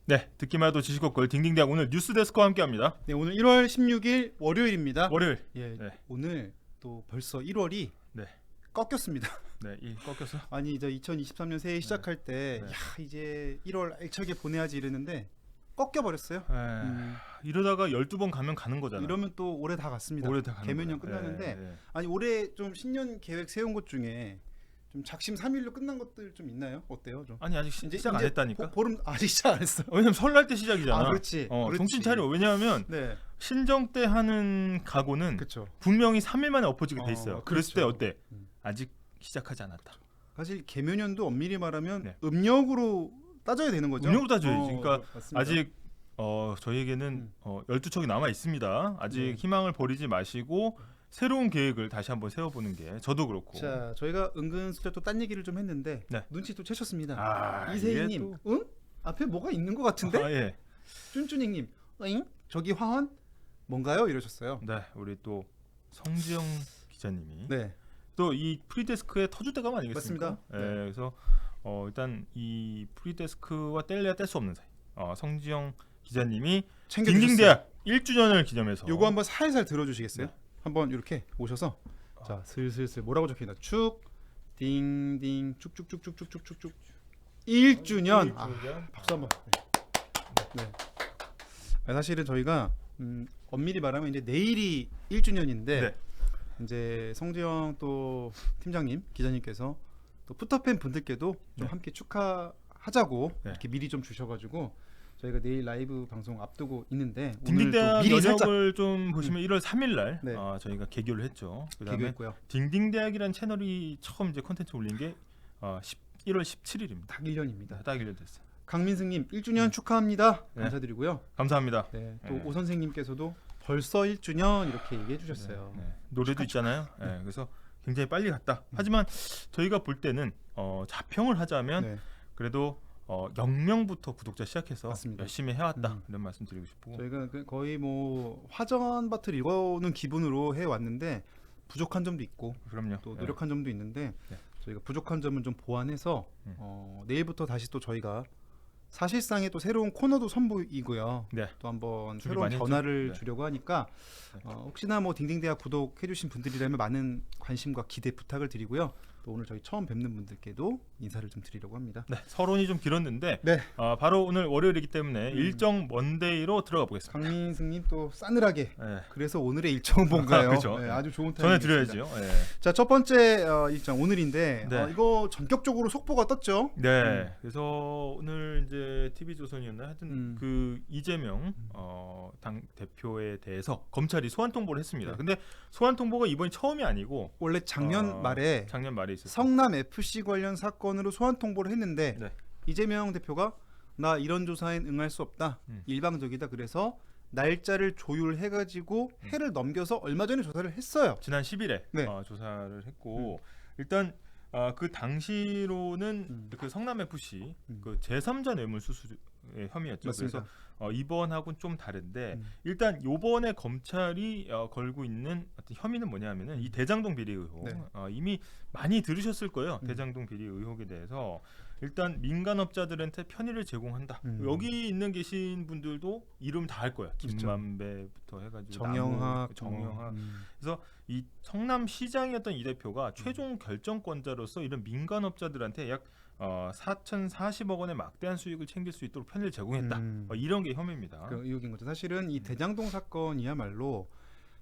네, 듣기만 해도 지식고걸 딩딩대학 오늘 뉴스데스크와 함께합니다. 네, 오늘 1월 16일 월요일입니다. 월요일. 예, 네. 오늘 또 벌써 1월이 네. 꺾였습니다. 네, 이 꺾였어. 아니 이제 2023년 새해 시작할 때, 네. 야 이제 1월 알차게 보내야지 이랬는데 꺾여 버렸어요. 이러다가 12번 가면 가는 거잖아. 이러면 또 올해 다 갔습니다. 올해 다 가는 개면년 거야. 끝나는데, 아니 올해 좀 신년 계획 세운 것 중에 좀 작심삼일로 끝난 것들 좀 있나요? 어때요? 좀 아니 아직 시작 안 했다니까. 보름 아직 시작 안 했어. 왜냐면 설날 때 시작이잖아. 아, 그렇지. 그렇지. 정신 차려. 왜냐하면 네, 신정 때 하는 각오는 그렇죠. 분명히 3일 만에 엎어지게 돼 있어요. 그랬을 때 그렇죠. 어때? 음. 아직 시작하지 않았다. 사실 개면년도 엄밀히 말하면 네. 음력으로 따져야 되는 거죠. 음력으로 따져야지. 그러니까 맞습니다. 아직 저희에게는 12척이 남아 있습니다. 아직 네. 희망을 버리지 마시고 새로운 계획을 다시 한번 세워보는 게 저도 그렇고. 자, 저희가 은근슬쩍 또 딴 얘기를 좀 했는데 네. 눈치 또 채셨습니다. 아, 이세희님, 응? 앞에 뭐가 있는 것 같은데? 예. 쭌쭌이님, 응? 저기 화환? 뭔가요? 이러셨어요. 네, 우리 또 성지영 기자님이 네, 또 이 프리데스크의 터줏대감 아니겠습니까? 맞습니다. 예, 네. 그래서 일단 이 프리데스크와 뗄래야 뗄 수 없는 사이. 성지영 기자님이 챙겨주셨어요. 딩딩대학 1주년을 기념해서 요거 한번 살살 들어주시겠어요? 네. 한번 이렇게 오셔서 자, 슬슬슬 뭐라고 적혀있나? 축, 딩딩, 쭉쭉쭉쭉쭉쭉쭉 1주년. 아, 박수 한번. 네. 사실은 저희가 엄밀히 말하면 이제 내일이 1주년인데 네. 이제 성지영 또 팀장님, 기자님께서 또 푸터팬 분들께도 좀 네. 함께 축하하자고 네. 이렇게 미리 좀 주셔가지고 저희가 내일 라이브 방송 앞두고 있는데 오늘 또 딩딩대학 미리 살짝 연역을 좀 보시면 1월 3일 날 네. 저희가 개교를 했죠. 그다음에 개교했고요. 딩딩대학이라는 채널이 처음 이제 콘텐츠 올린 게 1월 17일입니다. 딱 1년입니다. 딱 1년 됐어요. 강민승님 1주년 축하합니다. 네. 감사드리고요. 감사합니다. 네, 또 네. 오 선생님께서도 벌써 1주년 이렇게 얘기해 주셨어요. 네. 노래도 있잖아요. 네. 그래서 굉장히 빨리 갔다. 하지만 저희가 볼 때는 자평을 하자면 네. 그래도 0명부터 구독자 시작해서 맞습니다. 열심히 해왔다 이런 말씀 드리고 싶고. 저희가 거의 뭐 화전 밭을 이거는 기분으로 해 왔는데 부족한 점도 있고 그럼요. 또 노력한 점도 있는데 네. 저희가 부족한 점은 좀 보완해서 내일부터 다시 또 저희가 사실상의 또 새로운 코너도 선보이고요. 네. 또 한번 준비 새로운 많이 했죠. 변화를 네. 주려고 하니까 혹시나 뭐 딩딩대학 구독해주신 분들이라면 많은 관심과 기대 부탁을 드리고요. 또 오늘 저희 처음 뵙는 분들께도 인사를 좀 드리려고 합니다. 네. 서론이 좀 길었는데 네. 바로 오늘 월요일이기 때문에 일정 먼데이로 들어가 보겠습니다. 강민승님 또 싸늘하게. 네. 그래서 오늘의 일정은 뭔가요? 그죠. 네, 아주 좋은 타이밍. 전해드려야죠. 네. 자, 첫 번째 일정 오늘인데 네. 이거 전격적으로 속보가 떴죠. 네. 그래서 오늘 이제 TV조선이었나 하여튼 그 이재명 당 대표에 대해서 검찰이 소환 통보를 했습니다. 네. 근데 소환 통보가 이번이 처음이 아니고 원래 작년 말에 있었어요. 성남 FC 관련 사건으로 소환 통보를 했는데 네. 이재명 대표가 나 이런 조사엔 응할 수 없다. 일방적이다. 그래서 날짜를 조율해가지고 해를 넘겨서 얼마 전에 조사를 했어요. 지난 10일에 네. 조사를 했고 일단 그 당시로는 그 성남 FC 그 제3자 뇌물수수의 혐의였죠. 맞습니다. 그래서 이번하고는 좀 다른데 일단 요번에 검찰이 걸고 있는 어떤 혐의는 뭐냐면은 이 대장동 비리 의혹. 네. 이미 많이 들으셨을 거예요. 대장동 비리 의혹에 대해서 일단 민간업자들한테 편의를 제공한다. 여기 있는 계신 분들도 이름 다 할 거야. 그렇죠. 김만배부터 해가지고 정영학, 정영학. 그래서 이 성남시장이었던 이 대표가 최종 결정권자로서 이런 민간업자들한테 약 4,040억 원의 막대한 수익을 챙길 수 있도록 편의를 제공했다. 이런 게 혐의입니다. 그 의혹인 거죠. 사실은 이 대장동 사건이야말로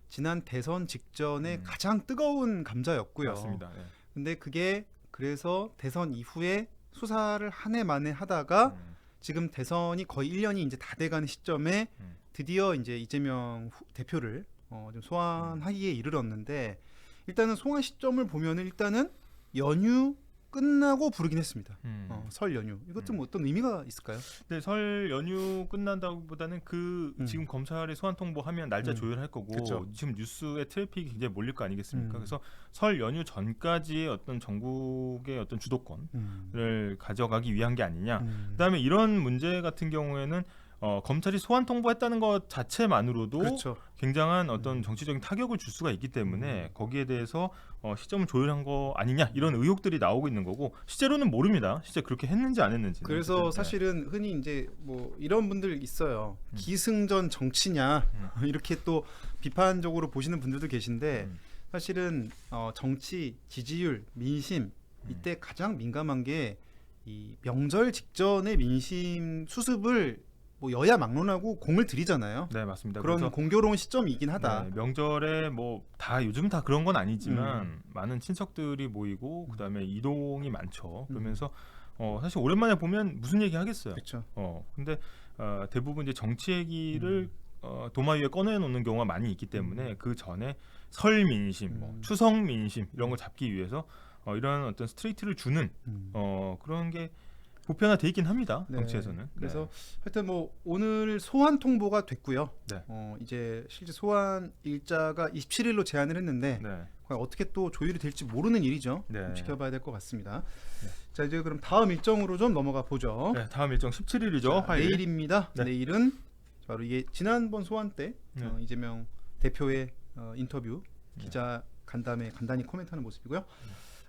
지난 대선 직전에 가장 뜨거운 감자였고요. 맞습니다. 네. 근데 그게 그래서 대선 이후에 수사를 한 해 만에 하다가 지금 대선이 거의 1년이 이제 다 돼가는 시점에 드디어 이제 이재명 대표를 좀 소환하기에 이르렀는데 일단은 소환 시점을 보면은 일단은 연휴 끝나고 부르긴 했습니다. 설 연휴. 이것도 뭐 어떤 의미가 있을까요? 네, 설 연휴 끝난다기보다는 지금 검찰이 소환 통보하면 날짜 조율할 거고 그쵸. 지금 뉴스에 트래픽이 굉장히 몰릴 거 아니겠습니까? 그래서 설 연휴 전까지의 어떤 전국의 어떤 주도권을 가져가기 위한 게 아니냐. 그다음에 이런 문제 같은 경우에는 검찰이 소환 통보했다는 것 자체만으로도 그렇죠. 굉장한 어떤 정치적인 타격을 줄 수가 있기 때문에 거기에 대해서 시점을 조율한 거 아니냐 이런 의혹들이 나오고 있는 거고 실제로는 모릅니다. 실제 그렇게 했는지 안 했는지. 그래서 사실은 흔히 이제 뭐 이런 분들 있어요. 기승전 정치냐 이렇게 또 비판적으로 보시는 분들도 계신데 사실은 정치, 지지율, 민심 이때 가장 민감한 게 이 명절 직전의 민심 수습을 뭐 여야 막론하고 공을 들이잖아요. 네, 맞습니다. 그런 그래서 공교로운 시점이긴 하다. 네, 명절에 뭐 다 요즘 다 그런 건 아니지만 많은 친척들이 모이고 그다음에 이동이 많죠. 그러면서 사실 오랜만에 보면 무슨 얘기 하겠어요. 그렇죠. 근데 대부분 이제 정치 얘기를 도마 위에 꺼내놓는 경우가 많이 있기 때문에 그 전에 설 민심, 뭐 추석 민심 이런 걸 잡기 위해서 이런 어떤 스트레이트를 주는 그런 게 보편화돼 있긴 합니다. 네. 정치에서는. 그래서 하여튼 뭐 오늘 소환 통보가 됐고요. 네. 이제 실제 소환 일자가 27일로 제한을 했는데 네. 과연 어떻게 또 조율이 될지 모르는 일이죠. 네. 좀 지켜봐야 될 것 같습니다. 자 이제 그럼 다음 일정으로 좀 넘어가 보죠. 네, 다음 일정 17일이죠. 자, 화요일. 내일입니다. 네. 내일은 바로 이게 지난번 소환 때 네. 이재명 대표의 인터뷰 기자 간담회 간단히 코멘트하는 모습이고요.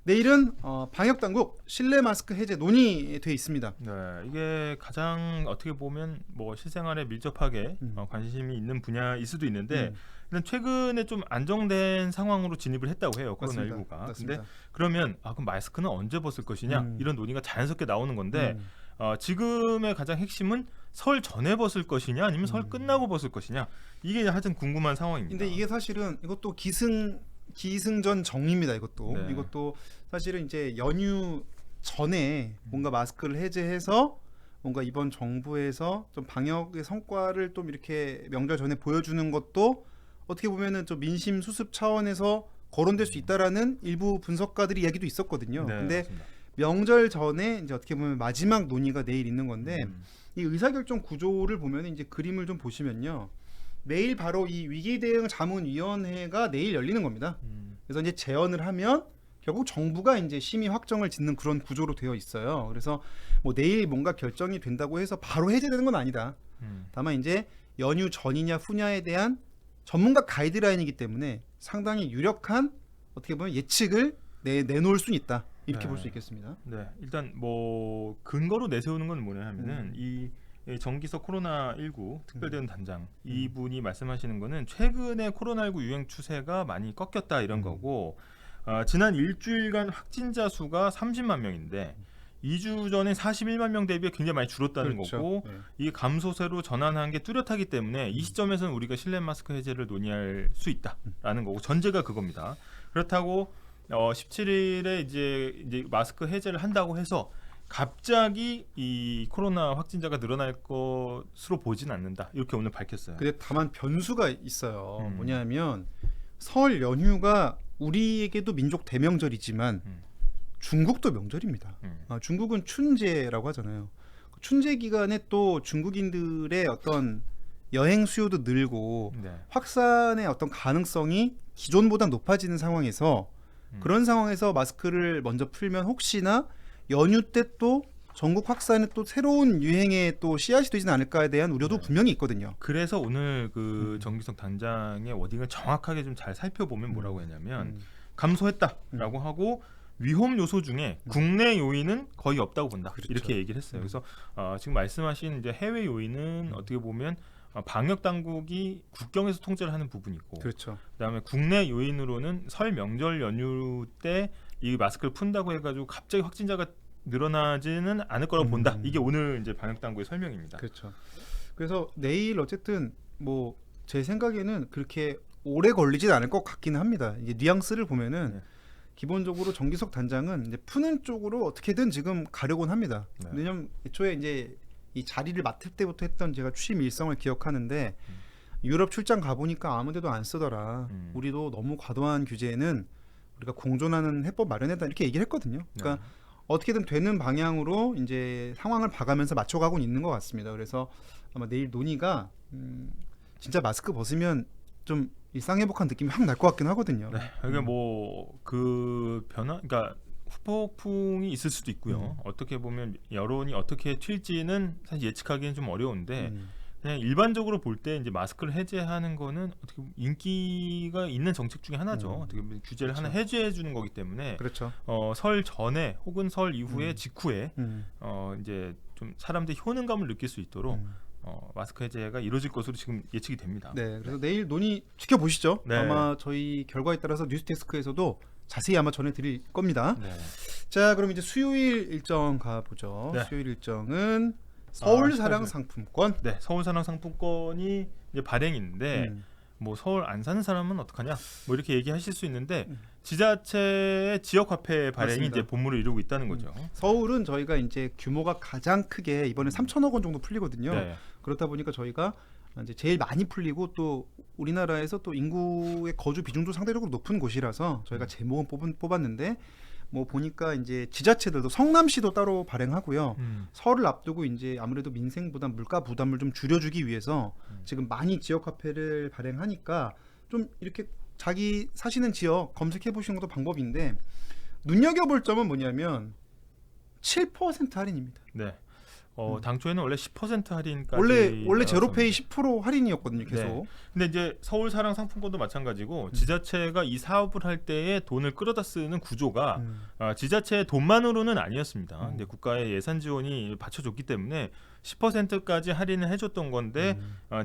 내일은 방역 당국 실내 마스크 해제 논의돼 있습니다. 네, 이게 가장 어떻게 보면 뭐 실생활에 밀접하게 관심이 있는 분야일 수도 있는데 일단 최근에 좀 안정된 상황으로 진입을 했다고 해요. 코로나19가. 근데 그러면 그럼 마스크는 언제 벗을 것이냐 이런 논의가 자연스럽게 나오는 건데 지금의 가장 핵심은 설 전에 벗을 것이냐 아니면 설 끝나고 벗을 것이냐 이게 하여튼 궁금한 상황입니다. 근데 이게 사실은 이것도 기승전 정입니다. 이것도 네. 이것도 사실은 이제 연휴 전에 뭔가 마스크를 해제해서 뭔가 이번 정부에서 좀 방역의 성과를 좀 이렇게 명절 전에 보여주는 것도 어떻게 보면은 좀 민심 수습 차원에서 거론될 수 있다라는 일부 분석가들이 이야기도 있었거든요. 네, 근데 맞습니다. 명절 전에 이제 어떻게 보면 마지막 논의가 내일 있는 건데 이 의사결정 구조를 보면 이제 그림을 좀 보시면요. 내일 바로 이 위기대응 자문위원회가 내일 열리는 겁니다. 그래서 이제 제언을 하면 결국 정부가 이제 심의 확정을 짓는 그런 구조로 되어 있어요. 그래서 뭐 내일 뭔가 결정이 된다고 해서 바로 해제되는 건 아니다. 다만 이제 연휴 전이냐 후냐에 대한 전문가 가이드라인이기 때문에 상당히 유력한 어떻게 보면 예측을 내놓을 수는 있다. 이렇게 네. 볼 수 있겠습니다. 네, 일단 뭐 근거로 내세우는 건 뭐냐 하면은 이 정기석 코로나19 특별대응 단장 이분이 말씀하시는 거는 최근에 코로나19 유행 추세가 많이 꺾였다 이런 거고 지난 일주일간 확진자 수가 30만 명인데 2주 전에 41만 명 대비해 굉장히 많이 줄었다는 그렇죠. 거고 네. 이게 감소세로 전환한 게 뚜렷하기 때문에 이 시점에서는 우리가 실내 마스크 해제를 논의할 수 있다라는 거고 전제가 그겁니다. 그렇다고 17일에 이제 마스크 해제를 한다고 해서 갑자기 이 코로나 확진자가 늘어날 것으로 보진 않는다. 이렇게 오늘 밝혔어요. 근데 다만 변수가 있어요. 뭐냐면 설 연휴가 우리에게도 민족 대명절이지만 중국도 명절입니다. 중국은 춘제라고 하잖아요. 춘제 기간에 또 중국인들의 어떤 여행 수요도 늘고 네. 확산의 어떤 가능성이 기존보다 높아지는 상황에서 그런 상황에서 마스크를 먼저 풀면 혹시나 연휴 때 또 전국 확산에 또 새로운 유행의 또 씨앗이 되지는 않을까에 대한 우려도 분명히 있거든요. 그래서 오늘 그 정기석 단장의 워딩을 정확하게 좀 잘 살펴보면 뭐라고 했냐면 감소했다라고 하고 위험 요소 중에 국내 요인은 거의 없다고 본다. 그렇죠. 이렇게 얘기를 했어요. 그래서 지금 말씀하신 이제 해외 요인은 어떻게 보면 방역 당국이 국경에서 통제를 하는 부분이 있고, 그렇죠. 그다음에 국내 요인으로는 설 명절 연휴 때 이 마스크를 푼다고 해가지고 갑자기 확진자가 늘어나지는 않을 거라고 본다. 이게 오늘 이제 방역 당국의 설명입니다. 그렇죠. 그래서 내일 어쨌든 뭐 제 생각에는 그렇게 오래 걸리진 않을 것 같기는 합니다. 이제 뉘앙스를 보면은 네. 기본적으로 정기석 단장은 이제 푸는 쪽으로 어떻게든 지금 가려고는 합니다. 네. 왜냐면 애초에 이제 이 자리를 맡을 때부터 했던 제가 취임 일성을 기억하는데 유럽 출장 가보니까 아무데도 안 쓰더라. 우리도 너무 과도한 규제는 우리가 공존하는 해법 마련했다 이렇게 얘기를 했거든요. 그러니까 어떻게든 되는 방향으로 이제 상황을 봐가면서 맞춰가고 있는 것 같습니다. 그래서 아마 내일 논의가 진짜 마스크 벗으면 좀 일상회복한 느낌이 확 날 것 같긴 하거든요. 네, 이게 뭐 그 변화, 그러니까 후폭풍이 있을 수도 있고요. 어떻게 보면 여론이 어떻게 튈지는 사실 예측하기는 좀 어려운데 그냥 일반적으로 볼 때 이제 마스크를 해제하는 거는 어떻게 보면 인기가 있는 정책 중에 하나죠. 어떻게 보면 규제를 그렇죠. 하나 해제해 주는 거기 때문에 그렇죠. 설 전에 혹은 설 이후에 직후에 음. 이제 좀 사람들이 효능감을 느낄 수 있도록 음. 마스크 해제가 이루어질 것으로 지금 예측이 됩니다. 네, 그래서 내일 논의 지켜보시죠. 네. 아마 저희 결과에 따라서 뉴스데스크에서도 자세히 아마 전해드릴 겁니다. 네. 자, 그럼 이제 수요일 일정 가보죠. 네. 수요일 일정은 서울 사랑 수요일. 상품권. 네, 서울 사랑 상품권이 이제 발행인데 음. 뭐 서울 안 사는 사람은 어떡하냐? 뭐 이렇게 얘기하실 수 있는데 지자체의 지역 화폐 발행이 맞습니다. 이제 본물을 이루고 있다는 거죠. 서울은 저희가 이제 규모가 가장 크게 이번에 3천억 원 정도 풀리거든요. 네. 그렇다 보니까 저희가 이제 제일 많이 풀리고 또 우리나라에서 또 인구의 거주 비중도 상대적으로 높은 곳이라서 저희가 제목은 뽑았는데 뭐 보니까 이제 지자체들도 성남시도 따로 발행하고요. 설을 앞두고 이제 아무래도 민생 부담, 물가 부담을 좀 줄여주기 위해서 지금 많이 지역 화폐를 발행하니까 좀 이렇게 자기 사시는 지역 검색해 보시는 것도 방법인데 눈여겨볼 점은 뭐냐면 7% 할인입니다. 네. 당초에는 원래 10% 할인까지 원래 제로페이 나왔었는데. 10% 할인이었거든요, 계속. 네. 근데 이제 서울 사랑 상품권도 마찬가지고 지자체가 이 사업을 할 때에 돈을 끌어다 쓰는 구조가 지자체의 돈만으로는 아니었습니다. 근데 국가의 예산 지원이 받쳐줬기 때문에 10%까지 할인을 해줬던 건데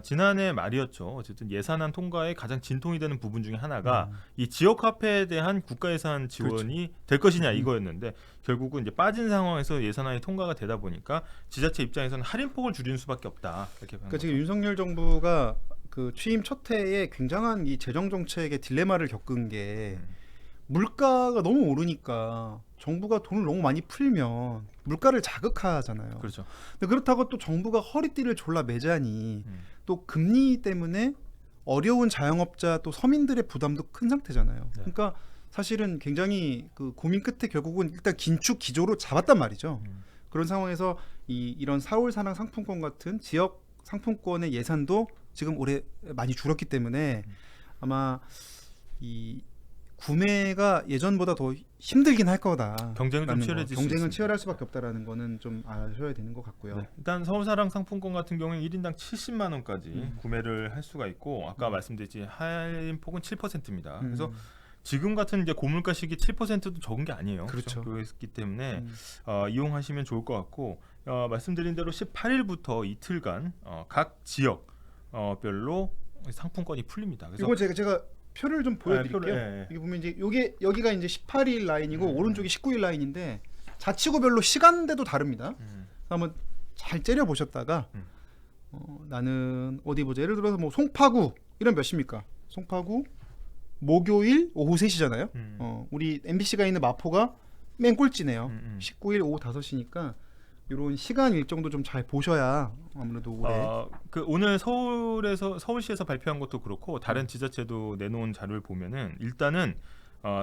지난해 말이었죠. 어쨌든 예산안 통과에 가장 진통이 되는 부분 중에 하나가 이 지역 화폐에 대한 국가 예산 지원이 될 것이냐 이거였는데 결국은 이제 빠진 상황에서 예산안이 통과가 되다 보니까 지자체 입장에서는 할인폭을 줄이는 수밖에 없다. 이렇게 그러니까 지금 윤석열 정부가 그 취임 첫 해에 굉장한 이 재정 정책의 딜레마를 겪은 게 물가가 너무 오르니까 정부가 돈을 너무 많이 풀면 물가를 자극하잖아요. 그렇죠. 근데 그렇다고 또 정부가 허리띠를 졸라 매자니 또 금리 때문에 어려운 자영업자 또 서민들의 부담도 큰 상태잖아요. 네. 그러니까 사실은 굉장히 그 고민 끝에 결국은 일단 긴축 기조로 잡았단 말이죠. 그런 상황에서 이런 서울 사랑 상품권 같은 지역 상품권의 예산도 지금 올해 많이 줄었기 때문에 아마 이 구매가 예전보다 더 힘들긴 할 거다. 경쟁은 좀 치열해질 수 경쟁은 있습니다. 치열할 수밖에 없다라는 거는 좀 아셔야 되는 것 같고요. 네. 일단 서울사랑 상품권 같은 경우는 1인당 70만 원까지 구매를 할 수가 있고 아까 말씀드렸지 할인폭은 7%입니다. 그래서 지금 같은 이제 고물가 시기 7%도 적은 게 아니에요. 그렇죠. 그렇기 때문에 이용하시면 좋을 것 같고 말씀드린 대로 18일부터 이틀간 각 지역 별로 상품권이 풀립니다. 그래서 이거 제가 표를 좀 보여드릴게요. 표를, 이게 보면 이제 여기가 이제 18일 라인이고 오른쪽이 19일 라인인데 자치구별로 시간대도 다릅니다. 한번 잘 째려 보셨다가 나는 어디 보자. 예를 들어서 뭐 송파구 이런 몇 시입니까? 송파구 목요일 오후 3시잖아요. 우리 MBC가 있는 마포가 맨 꼴찌네요. 19일 오후 5시니까 이런 시간 일정도 좀 잘 보셔야 아무래도 올해 오늘 서울시에서 발표한 것도 그렇고 다른 지자체도 내놓은 자료를 보면은 일단은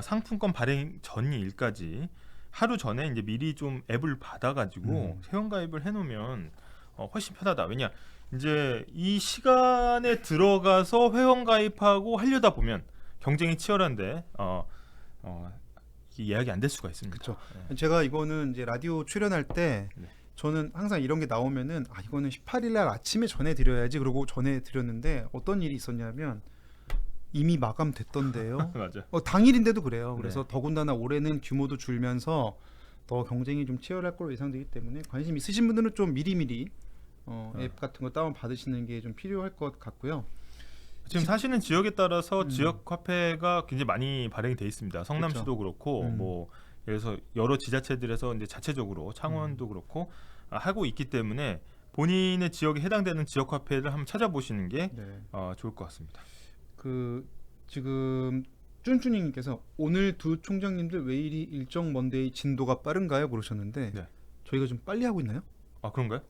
상품권 발행 전일까지 하루 전에 이제 미리 좀 앱을 받아가지고 회원가입을 해놓으면 훨씬 편하다. 왜냐 이제 이 시간에 들어가서 회원가입하고 하려다 보면 경쟁이 치열한데 예약이 안 될 수가 있습니다. 그렇죠. 제가 이거는 이제 라디오 출연할 때 저는 항상 이런 게 나오면은 이거는 18일 날 아침에 전해드려야지 그러고 전해드렸는데 어떤 일이 있었냐면 이미 마감됐던데요. 맞아. 당일인데도 그래요. 그래서 네. 더군다나 올해는 규모도 줄면서 더 경쟁이 좀 치열할 걸로 예상되기 때문에 관심 있으신 분들은 좀 미리미리 앱 같은 거 다운 받으시는 게 좀 필요할 것 같고요. 지금 사시는 지역에 따라서 지역 화폐가 굉장히 많이 발행이 돼 있습니다. 성남시도 그렇고 뭐 그래서 여러 지자체들에서 이제 자체적으로 창원도 그렇고 하고 있기 때문에 본인의 지역에 해당되는 지역 화폐를 한번 찾아보시는 게 좋을 것 같습니다. 그 지금 쭌쭈님께서 오늘 두 총장님들 왜 이리 일정 먼데이 진도가 빠른가요? 그러셨는데 저희가 좀 빨리 하고 있나요? 아 그런가요?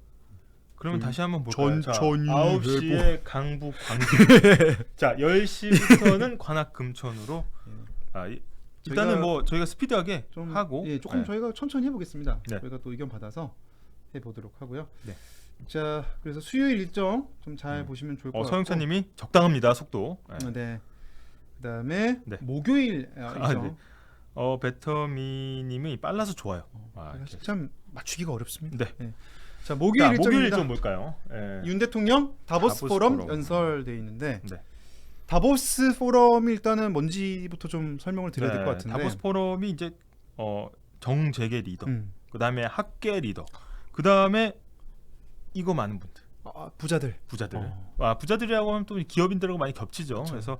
그러면 다시 한번 볼까요? 천천히 9시에 강북 광주 자 10시부터는 관악 금천으로 일단은 뭐 저희가 스피드하게 좀 하고 조금 저희가 천천히 해보겠습니다. 네. 저희가 또 의견 받아서 해보도록 하고요. 네. 자 그래서 수요일 일정 좀 잘 보시면 좋을 것 같고 서영찬님이 적당합니다 속도. 네. 그다음에 네. 목요일 일정 베터미님이 빨라서 좋아요. 참 맞추기가 어렵습니다. 네. 자, 목요일 자, 목요일 일정입니다. 좀 볼까요? 예. 윤 대통령 다보스 다보스 포럼 포럼. 연설돼 있는데 네. 다보스 포럼이 일단은 뭔지부터 좀 설명을 드려야 될 것 같은데. 다보스 포럼이 이제 정재계 리더, 음. 그다음에 학계 리더, 그다음에 이거 많은 분들, 부자들. 부자들. 부자들이라고 하면 또 기업인들하고 많이 겹치죠. 그쵸. 그래서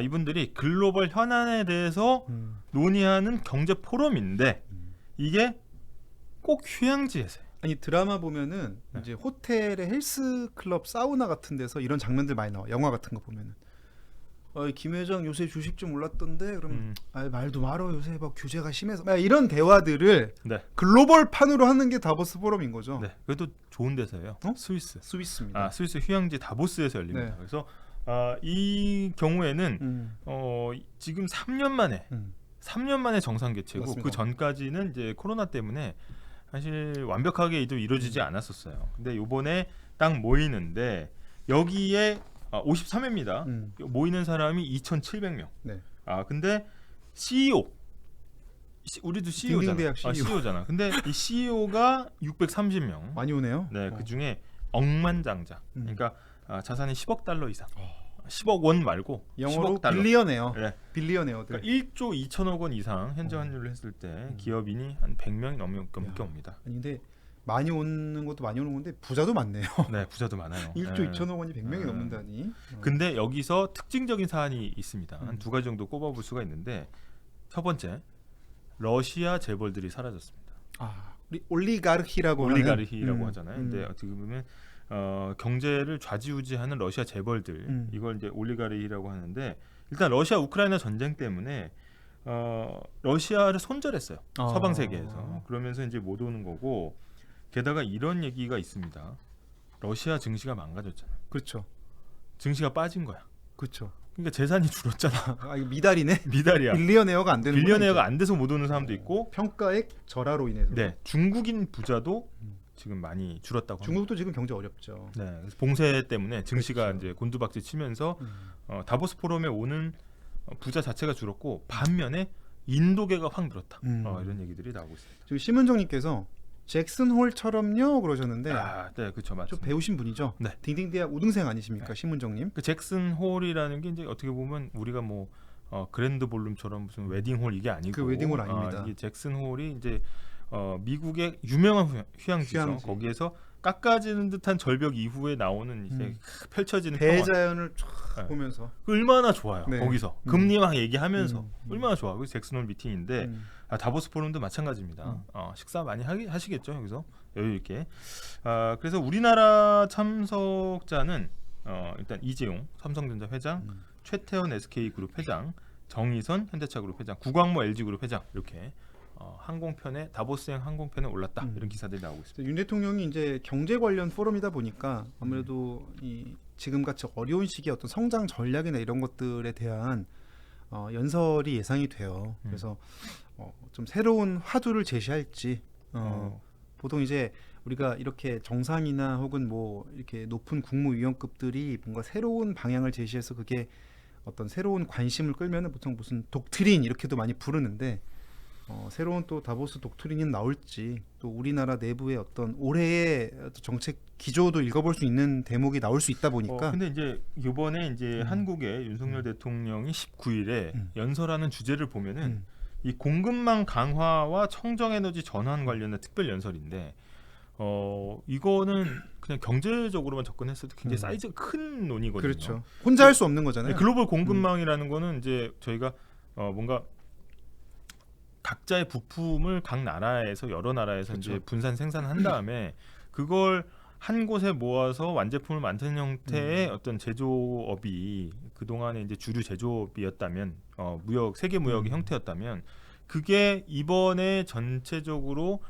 이분들이 글로벌 현안에 대해서 음. 논의하는 경제 포럼인데 이게 꼭 휴양지에서 해요. 아니 드라마 보면은 네. 이제 호텔의 헬스클럽 사우나 같은 데서 이런 장면들 많이 나와. 영화 같은 거 보면은. 김 회장 요새 주식 좀 올랐던데 그럼 말도 말어 요새 막 규제가 심해서 막 이런 대화들을 네. 글로벌 판으로 하는 게 다보스 포럼인 거죠. 네. 그래도 좋은 데서예요. 스위스. 스위스입니다. 스위스 휴양지 다보스에서 열립니다. 네. 그래서 이 경우에는 지금 3년 만에 정상 개최고 맞습니다. 그 전까지는 이제 코로나 때문에 사실 완벽하게 이루어지지 않았었어요. 근데 요번에 딱 모이는데 여기에 53회입니다. 모이는 사람이 2,700명. 네. 근데 CEO 우리도 CEO잖아. 딩딩대학 CEO. CEO잖아. 근데 이 CEO가 630명. 많이 오네요. 네, 그 중에 억만장자. 그러니까 자산이 10억 달러 이상. 10억 원 말고 영어로 10억 달러. 빌리어네요. 네. 빌리어네어들. 그러니까 1조 2천억 원 이상 현재 환율로 했을 때 기업인이 한 100명이 넘게 옵니다. 아니 근데 많이 오는 것도 많이 오는 건데 부자도 많네요. 네, 부자도 많아요. 1조 네. 2천억 원이 100명이 넘는다니. 근데 여기서 특징적인 사안이 있습니다. 한 2가지 정도 꼽아볼 수가 있는데 첫 번째, 러시아 재벌들이 사라졌습니다. 우리 올리가르히라고 올리가르히라고 하잖아요. 근데 어떻게 보면 경제를 좌지우지하는 러시아 재벌들 이걸 이제 올리가르히라고 하는데 일단 러시아 우크라이나 전쟁 때문에 러시아를 손절했어요. 서방 세계에서. 그러면서 이제 못 오는 거고 게다가 이런 얘기가 있습니다. 러시아 증시가 망가졌잖아요. 그렇죠. 증시가 빠진 거야. 그렇죠. 그러니까 재산이 줄었잖아. 이거 미달이네. 미달이야. 빌리어네어가 안 되는 빌리어네어가 안 돼서 못 오는 사람도 있고 평가액 절하로 인해서. 네, 중국인 부자도 지금 많이 줄었다고 합니다. 중국도 지금 경제 어렵죠. 네, 그래서 봉쇄 때문에 증시가 그렇죠. 이제 곤두박질 치면서 다보스 포럼에 오는 부자 자체가 줄었고 반면에 인도계가 확 늘었다. 이런 얘기들이 나오고 있습니다. 지금 심은정님께서 잭슨 홀처럼요 그러셨는데 네, 그렇죠, 좀 맞습니다. 배우신 분이죠. 네. 딩딩대학 우등생 아니십니까, 네. 심은정님? 그 잭슨 홀이라는 게 이제 어떻게 보면 우리가 뭐 그랜드 볼룸처럼 무슨 웨딩 홀 이게 아니고 그 웨딩 홀 아닙니다. 이게 잭슨 홀이 이제 미국의 유명한 휴양지죠. 휴양지. 거기에서 깎아지는 듯한 절벽 이후에 나오는 이제 펼쳐지는 평화. 대자연을 쫙 네. 보면서. 그 얼마나 좋아요. 네. 거기서 금리 막 얘기하면서 얼마나 좋아. 그 잭슨홀 미팅인데 다보스 포럼도 마찬가지입니다. 식사 많이 하시겠죠 여기서 여유 있게. 그래서 우리나라 참석자는 일단 이재용 삼성전자 회장, 최태원 SK그룹 회장, 정의선 현대차그룹 회장, 구광모 LG그룹 회장 이렇게 항공편에 다보스행 항공편에 올랐다 이런 기사들이 나오고 있습니다. 윤 대통령이 이제 경제 관련 포럼이다 보니까 아무래도 이 지금같이 어려운 시기에 어떤 성장 전략이나 이런 것들에 대한 연설이 예상이 돼요. 그래서 좀 새로운 화두를 제시할지 보통 이제 우리가 이렇게 정상이나 혹은 뭐 이렇게 높은 국무위원급들이 뭔가 새로운 방향을 제시해서 그게 어떤 새로운 관심을 끌면은 보통 무슨 독트린 이렇게도 많이 부르는데 새로운 또 다보스 독트린이 나올지 또 우리나라 내부의 어떤 올해의 정책 기조도 읽어볼 수 있는 대목이 나올 수 있다 보니까 근데 이제 이번에 이제 한국의 윤석열 대통령이 19일에 연설하는 주제를 보면은 이 공급망 강화와 청정에너지 전환 관련된 특별 연설인데 이거는 그냥 경제적으로만 접근했을 때 굉장히 사이즈가 큰 논의거든요. 그렇죠. 혼자 할 수 없는 거잖아요. 글로벌 공급망이라는 거는 이제 저희가 뭔가 각자의 부품을 각 나라에서 여러 나라에서 그렇죠. 이제 분산 생산한 다음에 그걸 한 곳에 모아서 완제품을 만드는 형태의 어떤 제조업이 그 동안에 이제 주류 제조업이었다면 세계 무역의 형태였다면 그게 이번에 전체적으로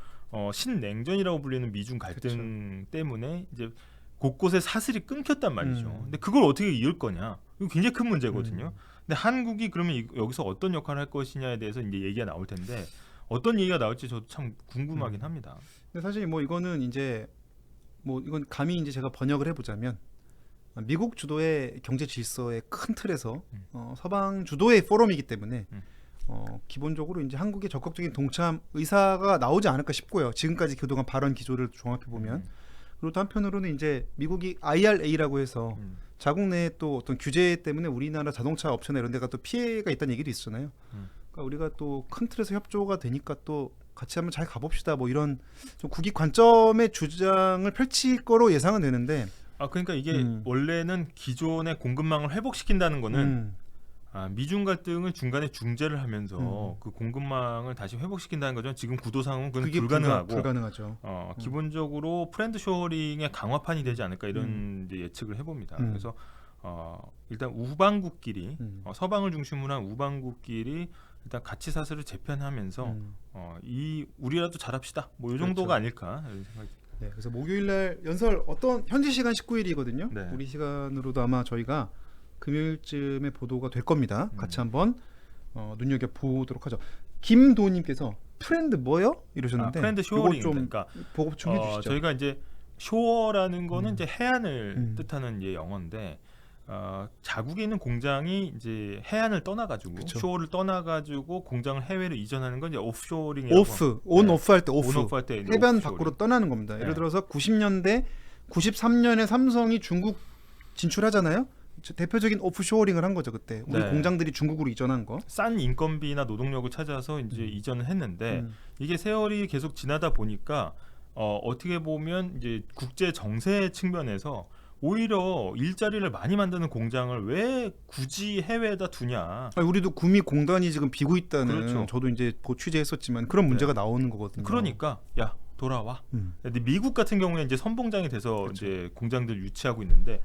신냉전이라고 불리는 미중 갈등 때문에 이제 곳곳에 사슬이 끊겼단 말이죠. 근데 그걸 어떻게 이을 거냐? 이거 굉장히 큰 문제거든요. 근데 한국이 그러면 여기서 어떤 역할을 할 것이냐에 대해서 이제 얘기가 나올 텐데 어떤 얘기가 나올지 저도 참 궁금하긴 합니다. 근데 사실 뭐 이거는 이제 뭐 이건 감히 이제 제가 번역을 해보자면 미국 주도의 경제 질서의 큰 틀에서 서방 주도의 포럼이기 때문에 기본적으로 이제 한국의 적극적인 동참 의사가 나오지 않을까 싶고요. 지금까지 그동안 발언 기조를 종합해 보면 그리고 또 한편으로는 이제 미국이 IRA라고 해서 자국 내에 또 어떤 규제 때문에 우리나라 자동차 업체나 이런 데가 또 피해가 있다는 얘기도 있잖아요. 그러니까 우리가 또 큰 틀에서 협조가 되니까 또 같이 한번 잘 가봅시다. 뭐 이런 좀 국익 관점의 주장을 펼칠 거로 예상은 되는데. 그러니까 이게 원래는 기존의 공급망을 회복시킨다는 거는 미중 갈등을 중간에 중재를 하면서 그 공급망을 다시 회복시킨다는 거죠. 지금 구도상은 그건 그게 불가능하죠. 기본적으로 프렌드 쇼어링의 강화판이 되지 않을까 이런 이제 예측을 해봅니다. 그래서 일단 우방국끼리 서방을 중심으로 한 우방국끼리 일단 가치 사슬을 재편하면서 이 우리라도 잘합시다. 뭐 이 정도가 아닐까 이런 생각이 듭니다. 네, 그래서 목요일날 연설 어떤 현지 시간 19일이거든요. 네. 우리 시간으로도 아마 저희가 금요일쯤에 보도가 될 겁니다. 같이 한번 눈여겨 보도록 하죠. 김도님께서 프렌드 뭐요? 이러셨는데 프렌드 쇼어링 그러니까 보고 좀 해주시죠. 저희가 이제 쇼어라는 거는 이제 해안을 뜻하는 이제 영어인데 자국에 있는 공장이 이제 해안을 떠나가지고 그쵸. 쇼어를 떠나가지고 공장을 해외로 이전하는 건 이제 오프쇼어링이라고. 온 오프 할 때 오프. 할 때 해변 오프쇼어링. 밖으로 떠나는 겁니다. 네. 예를 들어서 90년대, 93년에 삼성이 중국 진출하잖아요. 대표적인 오프쇼어링을 한 거죠 그때. 우리 네. 공장들이 중국으로 이전한 거. 싼 인건비나 노동력을 찾아서 이제 이전을 했는데 이게 세월이 계속 지나다 보니까 어떻게 보면 이제 국제 정세 측면에서 오히려 일자리를 많이 만드는 공장을 왜 굳이 해외에다 두냐. 아니, 우리도 구미 공단이 지금 비고 있다는 그렇죠. 저도 이제 취재했었지만 그런 문제가 나오는 거거든요. 그러니까 야 돌아와. 근데 미국 같은 경우에 이제 선봉장이 돼서 이제 공장들 유치하고 있는데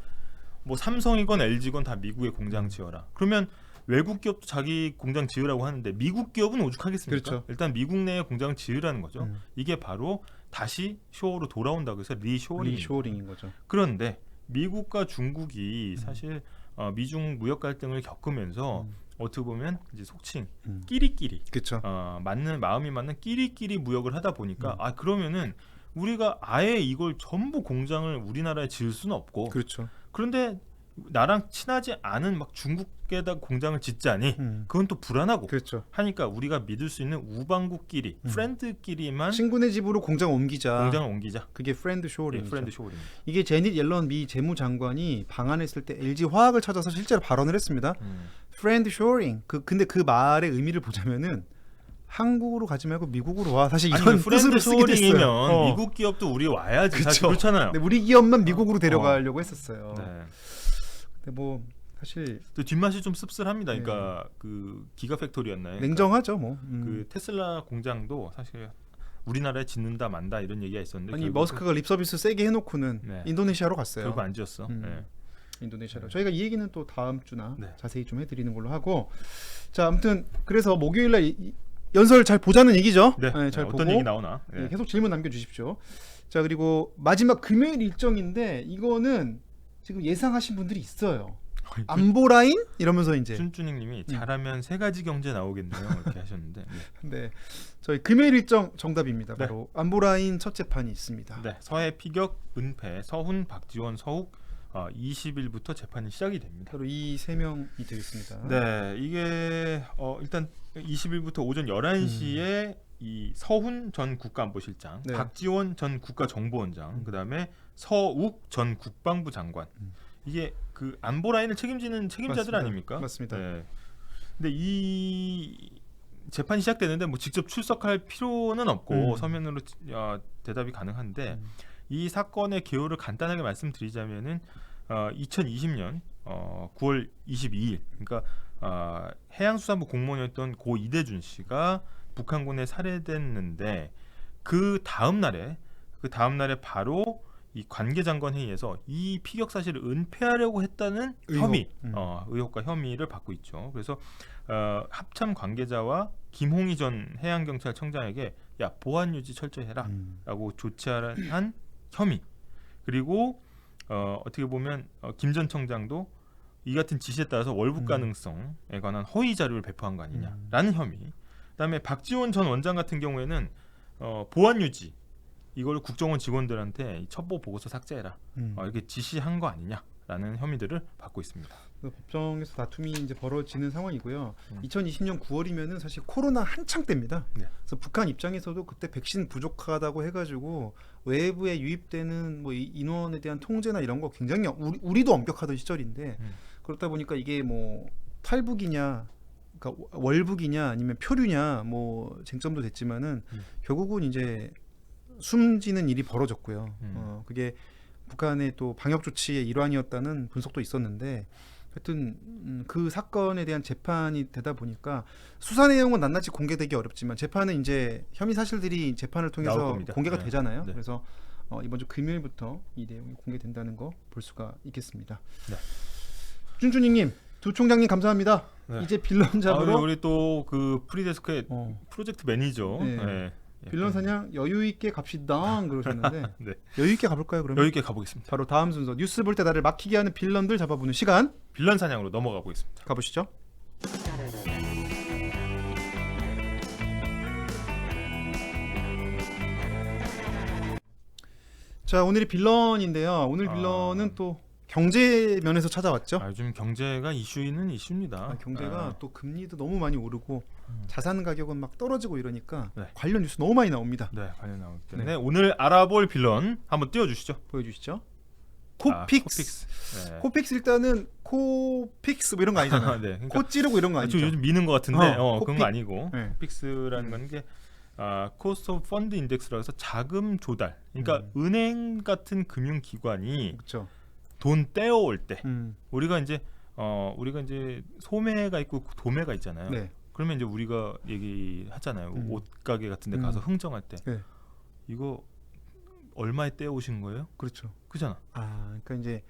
뭐 삼성이건 LG건 다 미국에 공장 지어라. 그러면 외국 기업도 자기 공장 지으라고 하는데 미국 기업은 오죽하겠습니까? 그렇죠. 일단 미국 내에 공장 지으라는 거죠. 이게 바로 다시 쇼어로 돌아온다고 해서 리쇼어링인 거죠. 그런데 미국과 중국이 사실 미중 무역 갈등을 겪으면서 어떻게 보면 이제 속칭 끼리끼리 그렇죠. 마음이 맞는 끼리끼리 무역을 하다 보니까 그러면은 우리가 아예 이걸 전부 공장을 우리나라에 지을 수는 없고 그렇죠. 그런데 나랑 친하지 않은 막 중국에다 공장을 짓자니 그건 또 불안하고 그렇죠. 하니까 우리가 믿을 수 있는 우방국끼리 프렌드끼리만 친구네 집으로 공장을 옮기자. 그게 프렌드 쇼어링. 프렌드 쇼어링. 이게 제닛 옐런 미 재무장관이 방한했을 때 LG 화학을 찾아서 실제로 발언을 했습니다. 프렌드 쇼어링. 근데 그 말의 의미를 보자면은 한국으로 가지 말고 미국으로 와. 사실 이런 프렌드 뜻으로 쓰기도 했어요. 쇼어링이면 미국 기업도 우리 와야지. 사실 그렇잖아요. 근데 우리 기업만 미국으로 데려가려고 했었어요. 네. 근데 뭐 사실 또 뒷맛이 좀 씁쓸합니다. 그러니까 그 기가팩토리였나요? 냉정하죠, 뭐. 그 테슬라 공장도 사실 우리나라에 짓는다 만다 이런 얘기가 있었는데 아니 머스크가 립 서비스 세게 해놓고는 인도네시아로 갔어요. 결국 안 지었어. 인도네시아로. 저희가 이 얘기는 또 다음 주나 자세히 좀 해드리는 걸로 하고. 자, 아무튼 그래서 목요일날 연설 잘 보자는 얘기죠. 잘 어떤 보고 얘기 나오나? 계속 질문 남겨주십시오. 자, 그리고 마지막 금요일 일정인데 이거는 지금 예상하신 분들이 있어요. 안보 라인 이러면서 이제 춘쭈닝님이 잘하면 세 가지 경제 나오겠네요 이렇게 하셨는데. 네, 저희 금요일 일정 정답입니다. 바로 안보 라인 첫 재판이 있습니다. 네, 서해 피격, 은폐, 서훈, 박지원, 서욱 20일부터 재판이 시작이 됩니다. 바로 이 세 명이 되겠습니다. 네, 이게 일단 20일부터 오전 11시에 이 서훈 전 국가안보실장, 박지원 전 국가정보원장, 그다음에 서욱 전 국방부 장관. 이게 그 안보 라인을 책임지는 책임자들 아닙니까? 맞습니다. 네. 근데 이 재판이 시작되는데 뭐 직접 출석할 필요는 없고 서면으로 대답이 가능한데 이 사건의 개요를 간단하게 말씀드리자면은 2020년 9월 22일, 그러니까 해양수산부 공무원이었던 고 이대준 씨가 북한군에 살해됐는데 그 다음 날에 바로 이 관계장관 회의에서 이 피격 사실을 은폐하려고 했다는 의혹과 혐의를 받고 있죠. 그래서 합참 관계자와 김홍희 전 해양경찰청장에게 야 보안 유지 철저히 해라라고 조치한 혐의. 그리고 어떻게 보면 김 전 청장도 이 같은 지시에 따라서 월북 가능성에 관한 허위 자료를 배포한 거 아니냐라는 혐의. 그다음에 박지원 전 원장 같은 경우에는 보안 유지 이걸 국정원 직원들한테 첩보 보고서 삭제해라 이렇게 지시한 거 아니냐 라는 혐의들을 받고 있습니다. 법정에서 다툼이 이제 벌어지는 상황이고요. 2020년 9월이면은 사실 코로나 한창 때입니다. 네. 그래서 북한 입장에서도 그때 백신 부족하다고 해가지고 외부에 유입되는 뭐 인원에 대한 통제나 이런 거 굉장히 우리도 엄격하던 시절인데 그렇다 보니까 이게 뭐 탈북이냐, 그러니까 월북이냐 아니면 표류냐 뭐 쟁점도 됐지만은 결국은 이제 숨지는 일이 벌어졌고요. 그게 북한의 또 방역 조치의 일환이었다는 분석도 있었는데 하여튼 그 사건에 대한 재판이 되다 보니까 수사 내용은 낱낱이 공개되기 어렵지만 재판은 이제 혐의 사실들이 재판을 통해서 공개가 네. 되잖아요. 네. 그래서 이번 주 금요일부터 이 내용이 공개된다는 거 볼 수가 있겠습니다. 네. 쭌쭈닝님, 두 총장님 감사합니다. 네. 이제 빌런 잡으러 우리 또 그 프리데스크의 프로젝트 매니저 네. 네. 빌런 사냥 여유 있게 갑시다 그러셨는데 네. 여유 있게 가볼까요? 그러면 여유 있게 가보겠습니다. 바로 다음 순서 뉴스 볼 때 나를 막히게 하는 빌런들 잡아보는 시간 빌런 사냥으로 넘어가 보겠습니다. 가보시죠. 자, 오늘이 빌런인데요. 오늘 빌런은 또 경제 면에서 찾아왔죠. 요즘 경제가 이슈는 이슈입니다. 경제가 또 금리도 너무 많이 오르고 자산 가격은 막 떨어지고 이러니까 네. 관련 뉴스 너무 많이 나옵니다. 네, 관련 나오기 때문에 네. 오늘 알아볼 빌런 한번 띄워주시죠. 보여주시죠. 코픽스. 네. 코픽스 일단은 코픽스 뭐 이런 거 아니잖아요. 네, 그러니까 코 찌르고 이런 거 아니죠. 좀 요즘 미는 것 같은데 그런 코픽. 거 아니고 네. 코픽스라는 건 게 코스트 오브 펀드 인덱스라고 해서 자금 조달. 그러니까 은행 같은 금융 기관이 그렇죠. 돈 떼어올 때 우리가 이제 소매가 있고 도매가 있잖아요. 네. 그러면 이제 우리가 얘기하잖아요. 옷가게 같은 데 가서 흥정할 때 네. 이거 얼마에 떼어오신 거예요? 그렇죠. 그잖아. 그러니까 이제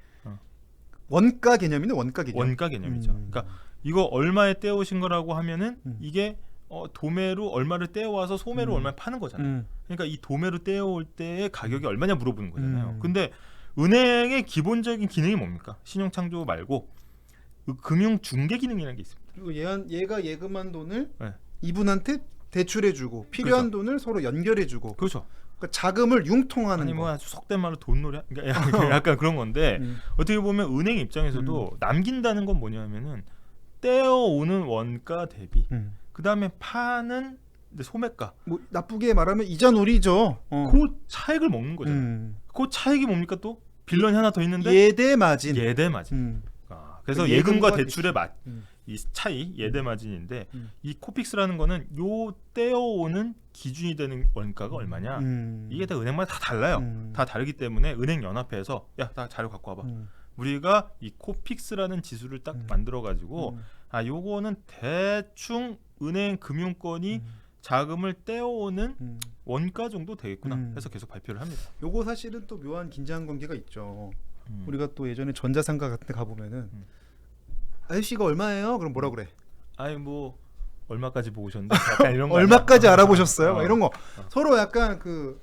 원가 개념이네. 원가 개념. 원가 개념이죠. 그러니까 이거 얼마에 떼어오신 거라고 하면은 이게 도매로 얼마를 떼어와서 소매로 얼마에 파는 거잖아요. 그러니까 이 도매로 떼어올 때의 가격이 얼마냐 물어보는 거잖아요. 근데 은행의 기본적인 기능이 뭡니까? 신용창조 말고 금융 중개 기능이라는 게 있습니다. 그리고 얘가 예금한 돈을 네. 이분한테 대출해주고 필요한 그렇죠. 돈을 서로 연결해주고 그렇죠. 그러니까 자금을 융통하는 아니 거. 뭐 아주 속된 말로 돈놀이 그러니까 약간 그런 건데 어떻게 보면 은행 입장에서도 남긴다는 건 뭐냐면은 떼어오는 원가 대비 그 다음에 파는 소매가 뭐 나쁘게 말하면 이자놀이죠. 그 차익을 먹는 거잖아요. 그 차익이 뭡니까 또? 빌런이 하나 더 있는데 예대 마진. 예대 마진. 그래서 그 예금과 예금과 대출의 이 차이 예대 마진인데 이 코픽스라는 거는 요 떼어오는 기준이 되는 원가가 얼마냐 이게 다 은행마다 다 달라요. 다 다르기 때문에 은행 연합회에서 야 나 자료 갖고 와봐. 우리가 이 코픽스라는 지수를 딱 만들어 가지고 요거는 대충 은행 금융권이 자금을 떼어오는 원가 정도 되겠구나 해서 계속 발표를 합니다. 요거 사실은 또 묘한 긴장 관계가 있죠. 우리가 또 예전에 전자상가 같은 데 가보면은 아저씨가 얼마예요? 그럼 뭐라 그래? 아니 뭐 얼마까지 보고 오셨는데 약간 이런 거 얼마까지 알아보셨어요? 막 이런 거 서로 약간 그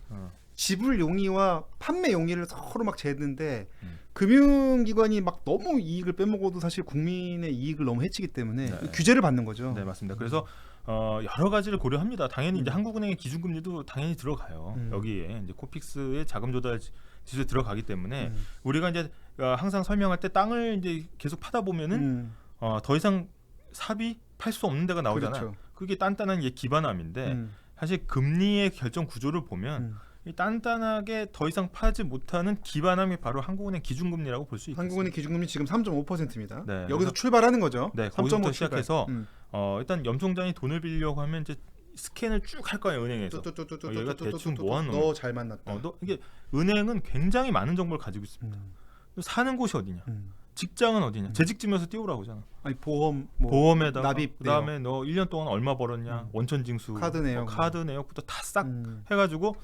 지불 용의와 판매 용의를 서로 막 재는데 금융기관이 막 너무 이익을 빼먹어도 사실 국민의 이익을 너무 해치기 때문에 규제를 받는 거죠. 네 맞습니다. 그래서 여러 가지를 고려합니다. 당연히 이제 한국은행의 기준금리도 당연히 들어가요. 여기에 이제 코픽스의 자금 조달 지수에 들어가기 때문에 우리가 이제 항상 설명할 때 땅을 이제 계속 파다 보면은 더 이상 삽이 팔 수 없는 데가 나오잖아요. 그렇죠. 그게 단단한 기반함인데 사실 금리의 결정 구조를 보면 이 단단하게 더 이상 파지 못하는 기반함이 바로 한국은행 기준금리라고 볼 수 있습니다. 한국은행 기준금리 지금 3.5%입니다. 네, 여기서 출발하는 거죠. 네, 거기서부터 3.5 출발. 시작해서 일단 염 총장이 돈을 빌려고 하면 이제 스캔을 쭉 할 거예요 은행에서. 얘가 대충 모아놓은. 너 잘 만났다. 이게 은행은 굉장히 많은 정보를 가지고 있습니다. 사는 곳이 어디냐, 직장은 어디냐, 재직지면서 띄우라고 하잖아. 아니 보험, 보험에다가 납입 그다음에 너 1년 동안 얼마 벌었냐, 원천징수, 카드 내역, 카드 내역부터 다 싹 해가지고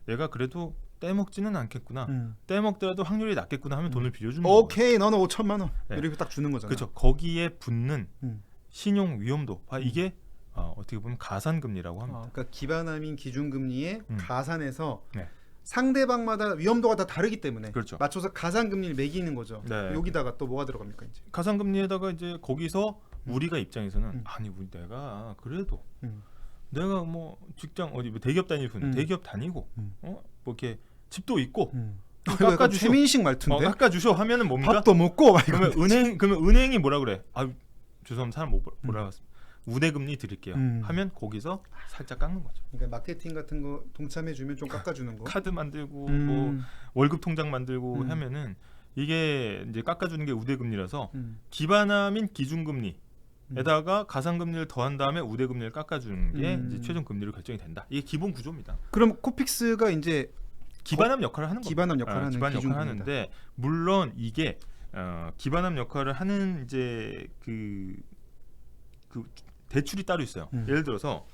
내가 그래도 떼먹지는 않겠구나, 떼먹더라도 확률이 낮겠구나 하면 돈을 빌려주는 거예요. 오케이, 너는 5천만 원. 네. 이렇게 딱 주는 거잖아요. 그렇죠. 거기에 붙는 신용 위험도 이게 어떻게 보면 가산금리라고 합니다. 그러니까 기반함인 기준금리에 가산해서 네. 상대방마다 위험도가 다 다르기 때문에 그렇죠. 맞춰서 가산금리를 매기는 거죠. 네. 여기다가 또 뭐가 들어갑니까 이제? 가산금리에다가 이제 거기서 우리가 입장에서는 아니 내가 그래도 내가 뭐 직장 어디 뭐 대기업 다닐 분 대기업 다니고 뭐 이렇게 집도 있고 이거 약간 최민식 말투인데. 깎아주셔 하면은 뭡니까? 밥도 먹고 막 그러면 은행이 뭐라 그래? 아 죄송합니다. 사람 못 몰아봤습니다. 우대금리 드릴게요. 하면 거기서 살짝 깎는 거죠. 그러니까 마케팅 같은 거 동참해 주면 좀 깎아주는 거. 카드 만들고 뭐 월급 통장 만들고 하면은 이게 이제 깎아주는 게 우대금리라서 기반함인 기준금리에다가 가상금리를 더한 다음에 우대금리를 깎아주는 게 이제 최종 금리로 결정이 된다. 이게 기본 구조입니다. 그럼 코픽스가 이제 기반함 역할을 하는 겁니다. 기반함 역할을 하는 기반 역할을 기준금리다. 하는데 물론 이게 기반함 역할을 하는 이제 그 대출이 따로 있어요. 예를 들어서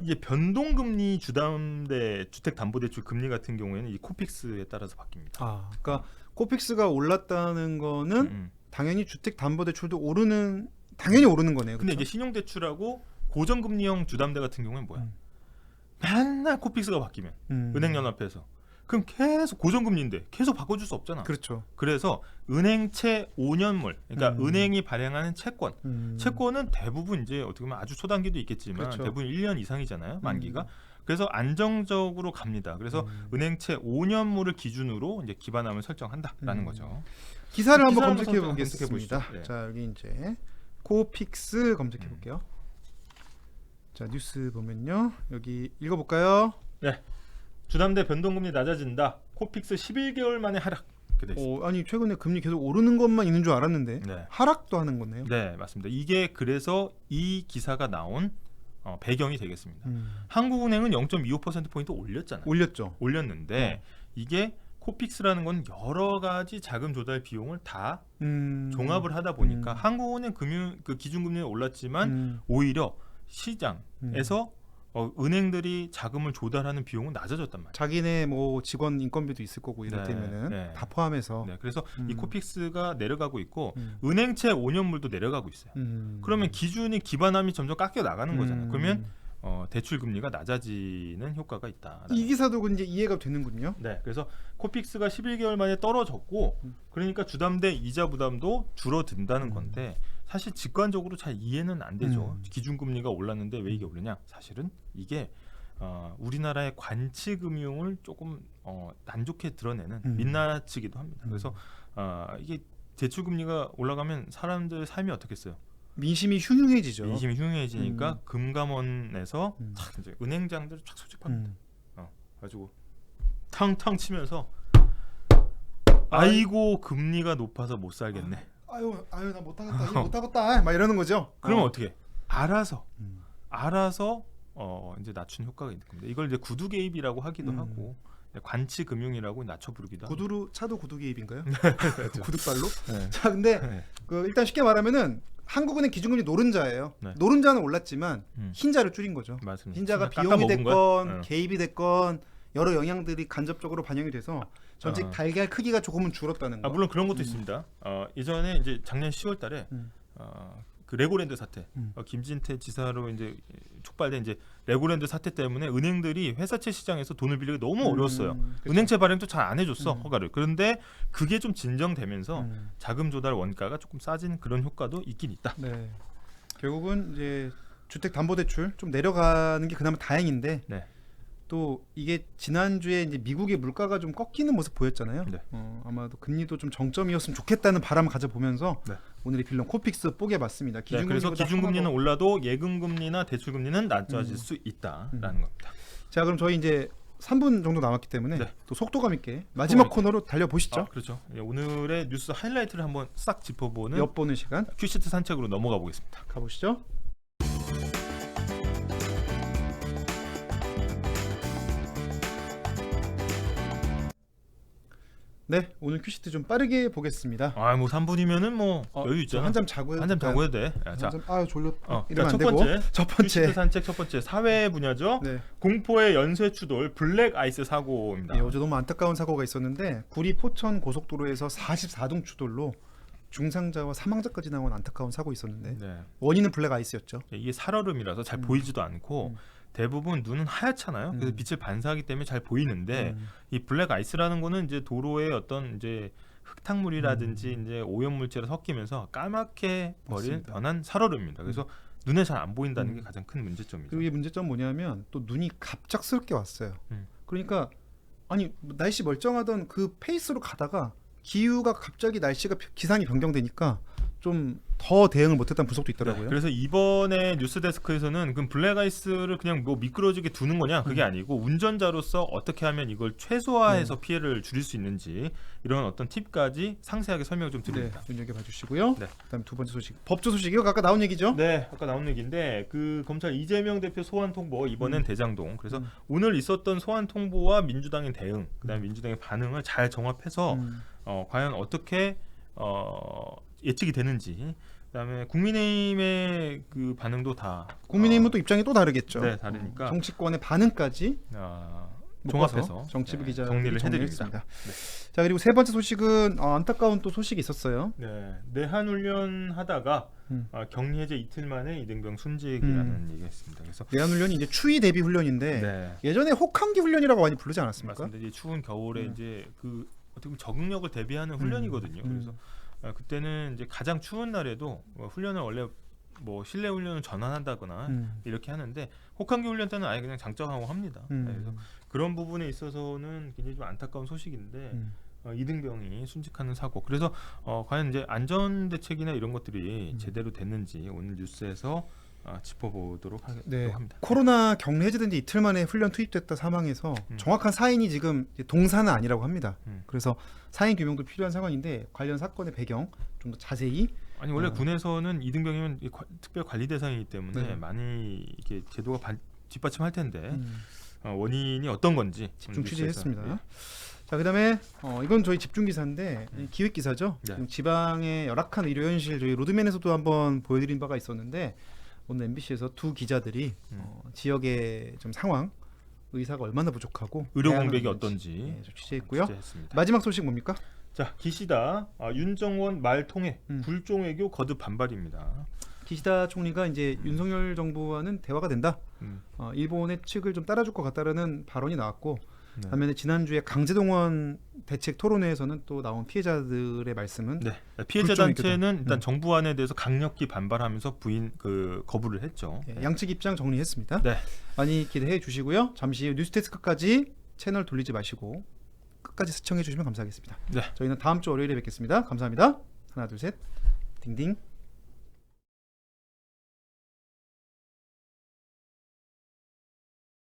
이게 변동금리 주담대 주택담보대출 금리 같은 경우에는 이 코픽스에 따라서 바뀝니다. 그러니까 코픽스가 올랐다는 거는 당연히 주택담보대출도 당연히 오르는 거네요. 근데 그렇죠? 이게 신용대출하고 고정금리형 주담대 같은 경우에는 뭐야? 맨날 코픽스가 바뀌면 은행연합회에서 그럼 계속 고정금리인데 계속 바꿔줄 수 없잖아. 그렇죠. 그래서 은행채 5년물, 그러니까 은행이 발행하는 채권은 대부분 이제 어떻게 보면 아주 초단기도 있겠지만 그렇죠. 대부분 1년 이상이잖아요, 만기가. 그래서 안정적으로 갑니다. 그래서 은행채 5년물을 기준으로 이제 기반함을 설정한다라는 거죠. 기사를 한번 기사를 검색해 한번 보겠습니다. 검색해 보시죠. 네. 자 여기 이제 코픽스 검색해 볼게요. 자 뉴스 보면요, 여기 읽어볼까요? 네. 주담대 변동금리 낮아진다. 코픽스 11개월 만에 하락. 이렇게 돼 있습니다. 아니 최근에 금리 계속 오르는 것만 있는 줄 알았는데 네. 하락도 하는 거네요. 네, 맞습니다. 이게 그래서 이 기사가 나온 배경이 되겠습니다. 한국은행은 0.25% 포인트 올렸는데 이게 코픽스라는 건 여러 가지 자금 조달 비용을 다 종합을 하다 보니까 한국은행 기준금리는 올랐지만 오히려 시장에서 은행들이 자금을 조달하는 비용은 낮아졌단 말이에요. 자기네 뭐 직원 인건비도 있을 거고 이럴 때면은 다 포함해서. 네, 그래서 이 코픽스가 내려가고 있고 은행채 5년물도 내려가고 있어요. 그러면 기준이 기반함이 점점 깎여 나가는 거잖아요. 그러면 대출 금리가 낮아지는 효과가 있다. 이 기사도 이제 이해가 되는군요. 네, 그래서 코픽스가 11개월 만에 떨어졌고, 그러니까 주담대 이자 부담도 줄어든다는 건데 사실 직관적으로 잘 이해는 안 되죠. 기준금리가 올랐는데 왜 이게 오르냐? 사실은 이게 우리나라의 관치금융을 조금 안 좋게 드러내는 민낯이기도 합니다. 그래서 이게 대출금리가 올라가면 사람들 삶이 어떻겠어요? 민심이 흉흉해지죠. 민심이 흉흉해지니까 금감원에서 이제 은행장들을 쫙 소집합니다. 가지고 탕탕 치면서 아이고 금리가 높아서 못 살겠네. 아유 나 못하겠다. 이거 못하겠다. 막 이러는 거죠. 그러면 어떻게? 알아서 이제 낮춘 효과가 있는 겁니다. 이걸 이제 구두 개입이라고 하기도 하고 관치 금융이라고 낮춰 부르기도 하고. 구두로 차도 구두 개입인가요? 그렇죠. 구두발로? 네. 자 근데 네. 일단 쉽게 말하면은 한국은행 기준금리 노른자예요. 네. 노른자는 올랐지만 흰자를 줄인 거죠. 맞습니다. 흰자가 깎아 비용이 먹은 됐건 거야? 개입이 됐건 여러 영향들이 간접적으로 반영이 돼서 전체 아. 달걀 크기가 조금은 줄었다는 거. 물론 그런 것도 있습니다. 예전에 이제 작년 10월달에 그 레고랜드 사태, 김진태 지사로 이제 촉발된 이제 레고랜드 사태 때문에 은행들이 회사채 시장에서 돈을 빌리기 너무 어려웠어요. 그렇죠. 은행채 발행도 잘 안 해줬어 허가를. 그런데 그게 좀 진정되면서 자금 조달 원가가 조금 싸진 그런 효과도 있긴 있다. 네. 결국은 이제 주택담보대출 좀 내려가는 게 그나마 다행인데 네. 또 이게 지난주에 이제 미국의 물가가 좀 꺾이는 모습 보였잖아요. 네. 아마도 금리도 좀 정점이었으면 좋겠다는 바람을 가져보면서 네. 오늘의 빌런 코픽스 뽀개봤습니다. 네, 그래서 기준금리는 올라도 예금금리나 대출금리는 낮아질 수 있다라는 겁니다. 자 그럼 저희 이제 3분 정도 남았기 때문에 네. 또 속도감 있게 마지막 코너로 달려보시죠. 그렇죠. 오늘의 뉴스 하이라이트를 한번 싹 짚어보는 엿보는 시간 큐시트 산책으로 넘어가 보겠습니다. 가보시죠. 네, 오늘 큐시트 좀 빠르게 보겠습니다. 뭐 3분이면은 뭐 여유 있잖아. 한잠 자고 해도 돼. 자, 졸렸다. 자, 첫 번째 큐시트 번째 산책 첫 번째 사회 분야죠. 네. 공포의 연쇄 추돌 블랙 아이스 사고입니다. 네, 어제 너무 안타까운 사고가 있었는데 구리 포천 고속도로에서 44동 추돌로 중상자와 사망자까지 나온 안타까운 사고 있었는데 네. 원인은 블랙 아이스였죠. 이게 살얼음이라서 잘 보이지도 않고 대부분 눈은 하얗잖아요. 그래서 빛을 반사하기 때문에 잘 보이는데 이 블랙 아이스라는 거는 이제 도로에 어떤 이제 흙탕물이라든지 이제 오염물질이 섞이면서 까맣게 변한 살얼음입니다. 그래서 눈에 잘 안 보인다는 게 가장 큰 문제점이죠. 그리고 이 문제점 뭐냐면 또 눈이 갑작스럽게 왔어요. 그러니까 아니 날씨 멀쩡하던 그 페이스로 가다가 기후가 갑자기 날씨가 기상이 변경되니까 좀 더 대응을 못했다는 분석도 있더라고요. 네, 그래서 이번에 뉴스데스크에서는 그럼 블랙아이스를 그냥 뭐 미끄러지게 두는 거냐 그게 아니고 운전자로서 어떻게 하면 이걸 최소화해서 피해를 줄일 수 있는지 이런 어떤 팁까지 상세하게 설명을 좀 네, 드립니다. 눈여겨봐 주시고요. 네. 그다음 두 번째 소식, 법조 소식. 이거 아까 나온 얘기죠? 네, 아까 나온 얘기인데 그 검찰 이재명 대표 소환 통보 이번엔 대장동. 그래서 오늘 있었던 소환 통보와 민주당의 대응, 그다음에 민주당의 반응을 잘 정합해서 과연 어떻게 예측이 되는지. 그다음에 국민의힘의 그 반응도 다 국민의힘은 또 입장이 또 다르겠죠. 네, 다르니까 정치권의 반응까지 종합해서 정치부 네, 기자 정리를 해드립니다. 해드리겠습니다. 자, 그리고 세 번째 소식은 안타까운 또 소식이 있었어요. 네, 내한 훈련 하다가 격리 해제 이틀 만에 이등병 순직이라는 얘기했습니다. 그래서 내한 훈련이 이제 추위 대비 훈련인데 네, 예전에 혹한기 훈련이라고 많이 부르지 않았습니까? 맞습니다. 이제 추운 겨울에 이제 그 어떻게 보면 적응력을 대비하는 훈련이거든요. 그래서 그때는 이제 가장 추운 날에도 훈련을 원래 뭐 실내 훈련을 전환한다거나 이렇게 하는데 혹한기 훈련 때는 아예 그냥 장정하고 합니다. 그래서 그런 부분에 있어서는 굉장히 좀 안타까운 소식인데 이등병이 순직하는 사고. 그래서 과연 이제 안전 대책이나 이런 것들이 제대로 됐는지 오늘 뉴스에서 짚어보도록 합니다. 코로나 격리 해제된 지 이틀 만에 훈련 투입됐다 사망해서 정확한 사인이 지금 동사는 아니라고 합니다. 그래서 사인 규명도 필요한 상황인데 관련 사건의 배경 좀 더 자세히. 아니 원래 군에서는 이등병이면 특별 관리 대상이기 때문에 네. 많이 이렇게 제도가 뒷받침할 텐데 원인이 어떤 건지 집중 취재했습니다. 예. 자, 그다음에 이건 저희 집중 기사인데 기획 기사죠. 네. 지방의 열악한 의료 현실 저희 로드맨에서도 한번 보여드린 바가 있었는데 오늘 MBC에서 두 기자들이 지역의 좀 상황, 의사가 얼마나 부족하고 의료 다양한 공백이 건지, 어떤지 좀 취재했고요. 취재했습니다. 마지막 소식 뭡니까? 자, 기시다 윤정원 말 통해 불종 외교 거듭 반발입니다. 기시다 총리가 이제 윤석열 정부와는 대화가 된다. 일본의 측을 좀 따라줄 것 같다라는 발언이 나왔고 네. 반면에 지난주에 강제동원 대책 토론회에서는 또 나온 피해자들의 말씀은 네. 피해자 불종 단체는 외교다. 일단 정부안에 대해서 강력히 반발하면서 거부를 했죠. 양측 입장 정리했습니다. 네. 많이 기대해 주시고요. 잠시 후 뉴스데스크까지 채널 돌리지 마시고 끝까지 시청해 주시면 감사하겠습니다. 네. 저희는 다음 주 월요일에 뵙겠습니다. 감사합니다. 하나 둘 셋 딩딩.